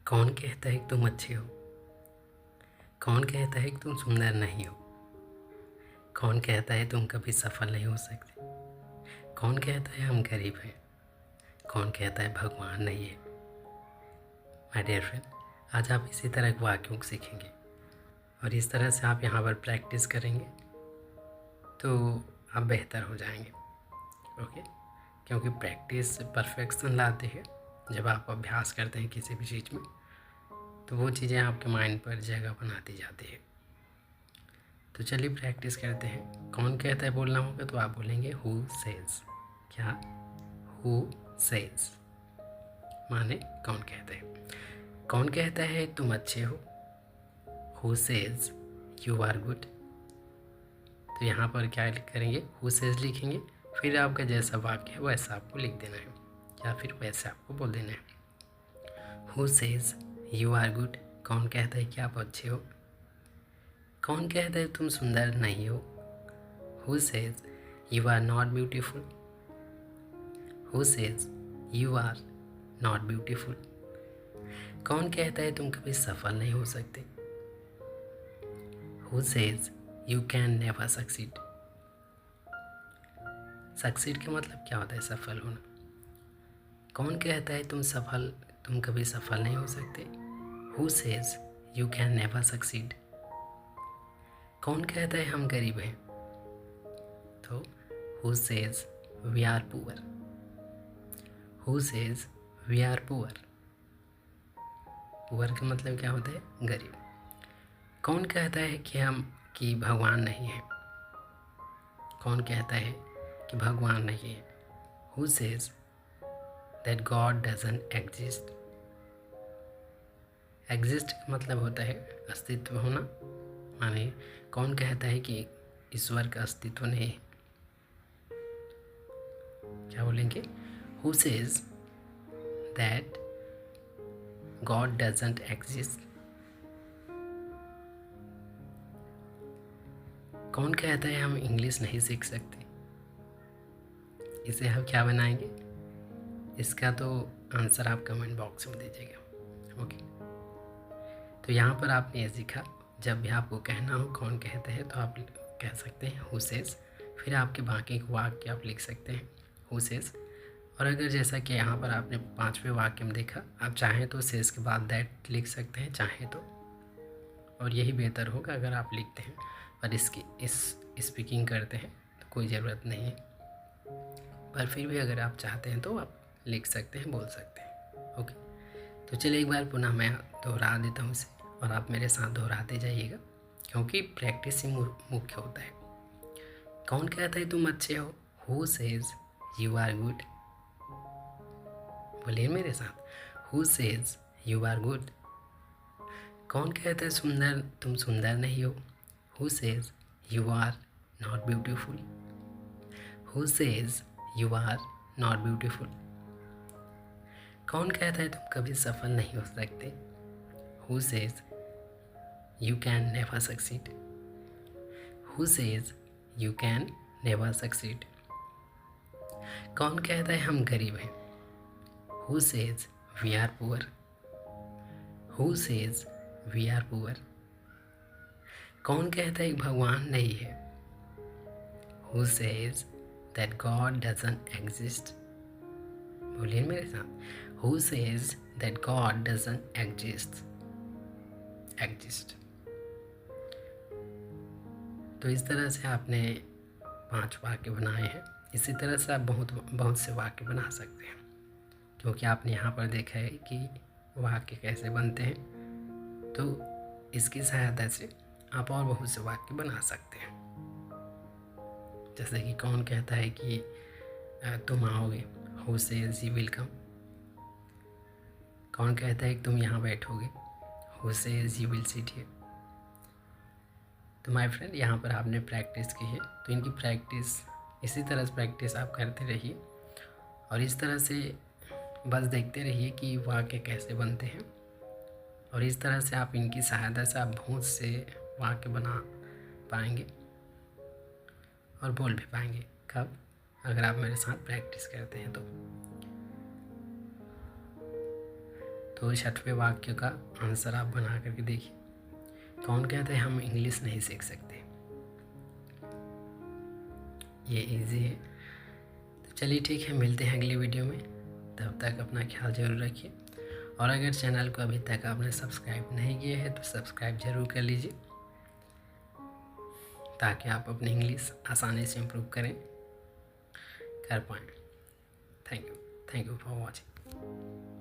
कौन कहता है कि तुम अच्छे हो? कौन कहता है कि तुम सुंदर नहीं हो? कौन कहता है तुम कभी सफल नहीं हो सकते? कौन कहता है हम गरीब हैं? कौन कहता है भगवान नहीं है? माय डियर फ्रेंड, आज आप इसी तरह के वाक्यों को सीखेंगे और इस तरह से आप यहाँ पर प्रैक्टिस करेंगे तो आप बेहतर हो जाएंगे। ओके, क्योंकि प्रैक्टिस परफेक्शन लाती है। जब आप अभ्यास करते हैं किसी भी चीज़ में तो वो चीज़ें आपके माइंड पर जगह बनाती जाती है। तो चलिए प्रैक्टिस करते हैं। कौन कहता है बोलना होगा तो आप बोलेंगे हु सेज। क्या? हु सेज माने कौन कहता है। कौन कहता है तुम अच्छे हो? Who says you are good. तो यहाँ पर क्या करेंगे? हु सेज लिखेंगे, फिर आपका जैसा वाक्य है वैसा आपको लिख देना है या फिर वैसे आपको बोल देना है। Who says you are good. कौन कहता है कि आप अच्छे हो? कौन कहता है तुम सुंदर नहीं हो? Who says you are not beautiful. Who says you are not beautiful. कौन कहता है तुम कभी सफल नहीं हो सकते? Who says you can never succeed. Succeed का मतलब क्या होता है? सफल होना। कौन कहता है तुम कभी सफल नहीं हो सकते? Who says you can never succeed. कौन कहता है हम गरीब हैं? तो who says we are poor. Who says we are poor. Poor का मतलब क्या होता है? गरीब। कौन कहता है कि भगवान नहीं है? कौन कहता है कि भगवान नहीं है? Who says that God doesn't exist. Exist का मतलब होता है अस्तित्व होना। माने कौन कहता है कि ईश्वर का अस्तित्व नहीं है? क्या बोलेंगे? Who says that God doesn't exist. कौन कहता है हम इंग्लिश नहीं सीख सकते? इसे हम क्या बनाएंगे? इसका तो आंसर आप कमेंट बॉक्स में दीजिएगा। ओके, तो यहाँ पर आपने ये सीखा, जब भी आपको कहना हो कौन कहते हैं तो आप कह सकते हैं हु सेज, फिर आपके बाकी के वाक्य आप लिख सकते हैं हु सेज। और अगर जैसा कि यहाँ पर आपने 5वें वाक्य में देखा, आप चाहें तो सेज के बाद दैट लिख सकते हैं, चाहें तो, और यही बेहतर होगा अगर आप लिखते हैं। पर इस स्पीकिंग करते हैं तो कोई ज़रूरत नहीं है, पर फिर भी अगर आप चाहते हैं तो आप लिख सकते हैं, बोल सकते हैं। ओके, तो चलिए एक बार पुनः मैं दोहरा देता हूँ इसे और आप मेरे साथ दोहराते जाइएगा, क्योंकि प्रैक्टिस ही मुख्य होता है। कौन कहता है तुम अच्छे हो? Who says you are good. बोलिए मेरे साथ, who says you are good. कौन कहता है तुम सुंदर नहीं हो? Who says you are not beautiful. Who says you are not beautiful. कौन कहता है तुम कभी सफल नहीं हो सकते? Who says you can never succeed. Who says you can never succeed. कौन कहता है हम गरीब हैं? Who says we are poor. Who says we are poor. कौन कहता है भगवान नहीं है? Who says that God doesn't exist. बोलिए मेरे साथ, who says that God doesn't exist. तो इस तरह से आपने 5 वाक्य बनाए हैं। इसी तरह से आप बहुत से वाक्य बना सकते हैं, क्योंकि आपने यहाँ पर देखा है कि वाक्य कैसे बनते हैं। तो इसकी सहायता से आप और बहुत से वाक्य बना सकते हैं। जैसे कि कौन कहता है कि तुम आओगे? Who says you will come. कौन कहता है कि तुम यहाँ बैठोगे? Who says you will sit here. तो माय फ्रेंड, यहाँ पर आपने प्रैक्टिस की है, तो इनकी प्रैक्टिस इसी तरह से प्रैक्टिस आप करते रहिए और इस तरह से बस देखते रहिए कि वाक्य कैसे बनते हैं, और इस तरह से आप इनकी सहायता से आप बहुत से वाक्य बना पाएंगे और बोल भी पाएंगे। कब? अगर आप मेरे साथ प्रैक्टिस करते हैं तो तो 6वें वाक्य का आंसर आप बना करके देखिए। कौन कहता है हम इंग्लिश नहीं सीख सकते? ये इजी है। तो चलिए ठीक है, मिलते हैं अगली वीडियो में। तब तक अपना ख्याल जरूर रखिए, और अगर चैनल को अभी तक आपने सब्सक्राइब नहीं किया है तो सब्सक्राइब ज़रूर कर लीजिए, ताकि आप अपनी इंग्लिश आसानी से इम्प्रूव कर पाएँ। Thank you for watching.